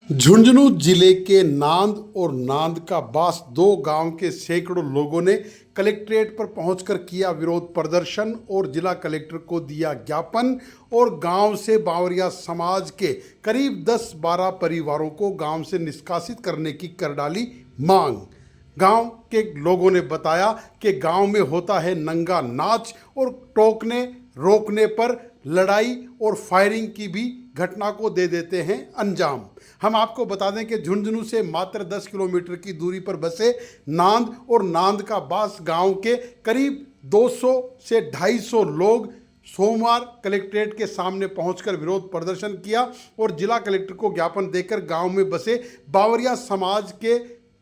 झुंझुनू जिले के नांद और नांद का बास दो गांव के सैकड़ों लोगों ने कलेक्ट्रेट पर पहुंचकर किया विरोध प्रदर्शन और जिला कलेक्टर को दिया ज्ञापन और गांव से बावरिया समाज के करीब 10-12 परिवारों को गांव से निष्कासित करने की कर डाली मांग। गांव के लोगों ने बताया कि गांव में होता है नंगा नाच और टोकने रोकने पर लड़ाई और फायरिंग की भी घटना को दे देते हैं अंजाम। हम आपको बता दें कि झुंझुनू से मात्र 10 किलोमीटर की दूरी पर बसे नांद और नांद का बास गांव के करीब 200 से 250 लोग सोमवार कलेक्ट्रेट के सामने पहुंचकर विरोध प्रदर्शन किया और जिला कलेक्टर को ज्ञापन देकर गांव में बसे बावरिया समाज के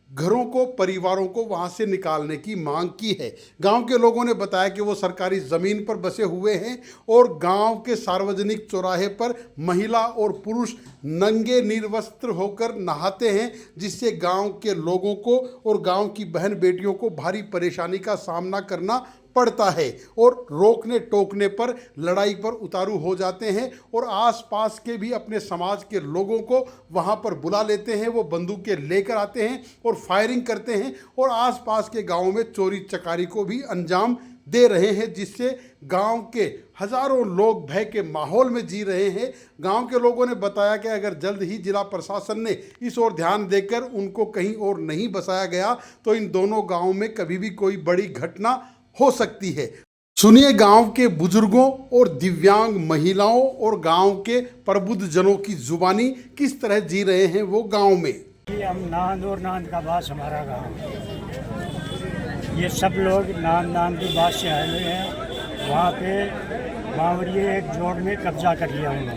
घरों को परिवारों को वहां से निकालने की मांग की है। गांव के लोगों ने बताया कि वो सरकारी ज़मीन पर बसे हुए हैं और गांव के सार्वजनिक चौराहे पर महिला और पुरुष नंगे निर्वस्त्र होकर नहाते हैं, जिससे गांव के लोगों को और गांव की बहन बेटियों को भारी परेशानी का सामना करना पड़ता है और रोकने टोकने पर लड़ाई पर उतारू हो जाते हैं और आसपास के भी अपने समाज के लोगों को वहां पर बुला लेते हैं। वो बंदूकें लेकर आते हैं और फायरिंग करते हैं और आसपास के गांवों में चोरी चकारी को भी अंजाम दे रहे हैं, जिससे गांव के हजारों लोग भय के माहौल में जी रहे हैं। गांव के लोगों ने बताया कि अगर जल्द ही जिला प्रशासन ने इस ओर ध्यान देकर उनको कहीं और नहीं बसाया गया तो इन दोनों गांवों में कभी भी कोई बड़ी घटना हो सकती है। सुनिए गांव के बुजुर्गों और दिव्यांग महिलाओं और गांव के प्रबुद्ध जनों की जुबानी किस तरह जी रहे हैं वो गांव में। हम नांद और नांद का बास हमारा गांव, ये सब लोग नांद की बात से आए हुए हैं। वहाँ पे बावरिया एक जोड़ में कब्जा कर लिया उन्होंने।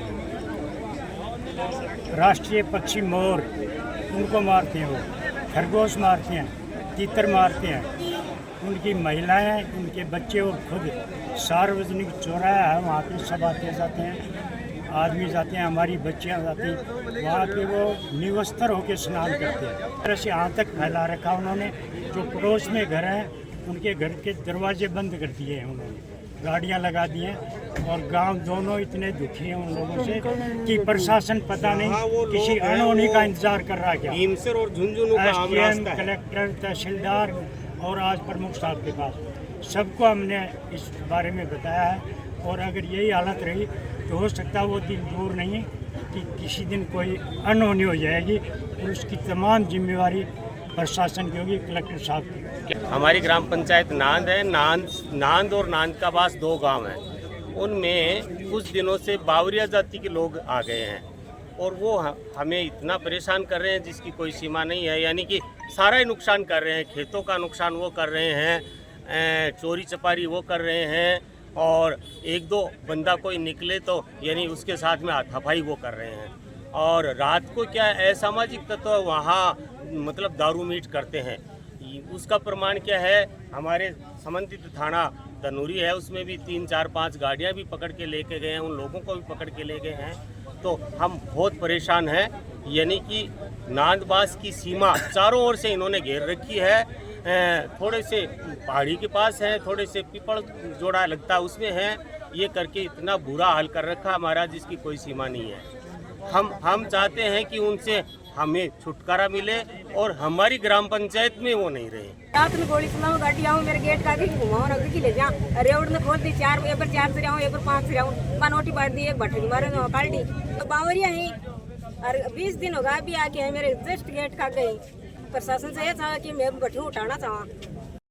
राष्ट्रीय पक्षी मोर उनको मारते हैं, वो खरगोश मारते हैं, तीतर मारते हैं। उनकी महिलाएं, उनके बच्चे और खुद सार्वजनिक चौराहा है, वहाँ पे सब आते जाते हैं, आदमी जाते हैं, हमारी बच्चियाँ जाती हैं। वहाँ पे वो निवस्त्र होकर स्नान करते हैं। तरह से यहाँ तक फैला रखा उन्होंने। जो पड़ोस में घर हैं उनके घर के दरवाजे बंद कर दिए हैं उन्होंने, गाड़ियाँ लगा दी हैं और गांव दोनों इतने दुखी हैं उन लोगों से कि प्रशासन पता नहीं किसी अनहोनी का इंतजार कर रहा है। SDM, कलेक्टर, तहसीलदार और आज प्रमुख साहब के पास सबको हमने इस बारे में बताया है और अगर यही हालत रही तो हो सकता है वो दिन दूर नहीं कि किसी दिन कोई अनहोनी हो जाएगी और उसकी तमाम जिम्मेवारी प्रशासन की होगी, कलेक्टर साहब की। हमारी ग्राम पंचायत नांद है। नांद और नांद का बास दो गांव हैं। उनमें कुछ दिनों से बावरिया जाति के लोग आ गए हैं और वो हमें इतना परेशान कर रहे हैं जिसकी कोई सीमा नहीं है। यानी कि सारा ही नुकसान कर रहे हैं, खेतों का नुकसान वो कर रहे हैं, चोरी चपारी वो कर रहे हैं और एक दो बंदा कोई निकले तो यानी उसके साथ में हाथापाई वो कर रहे हैं। और रात को क्या असामाजिक तत्व वहाँ मतलब दारू मीट करते हैं। उसका प्रमाण क्या है, हमारे संबंधित थाना तनूरी है, उसमें भी 3-4-5 गाड़ियाँ भी पकड़ के लेके गए हैं, उन लोगों को भी पकड़ के ले गए हैं। तो हम बहुत परेशान हैं। यानी कि नांदबास की सीमा चारों ओर से इन्होंने घेर रखी है। थोड़े से पहाड़ी के पास है, थोड़े से पीपल जोड़ा लगता है उसमें है। ये करके इतना बुरा हाल कर रखा हमारा जिसकी कोई सीमा नहीं है। हम चाहते हैं कि उनसे हमें छुटकारा मिले और हमारी ग्राम पंचायत में वो नहीं रहे। रात में गोली सुनाओ, गाड़ी आओ मेरे गेट का घुमाओ ना कि ले जा रेवड़ ने खोल दी, 4 से रहूं, 5 से रहूं, बनोटी बांट दी, एक भट्टी मारे ना काल्डी तो बावरिया ही। और 20 दिन होगा अभी आके है मेरे जस्ट गेट का गई। प्रशासन से ये था कि मैं भट्टी उठाना चाहूँ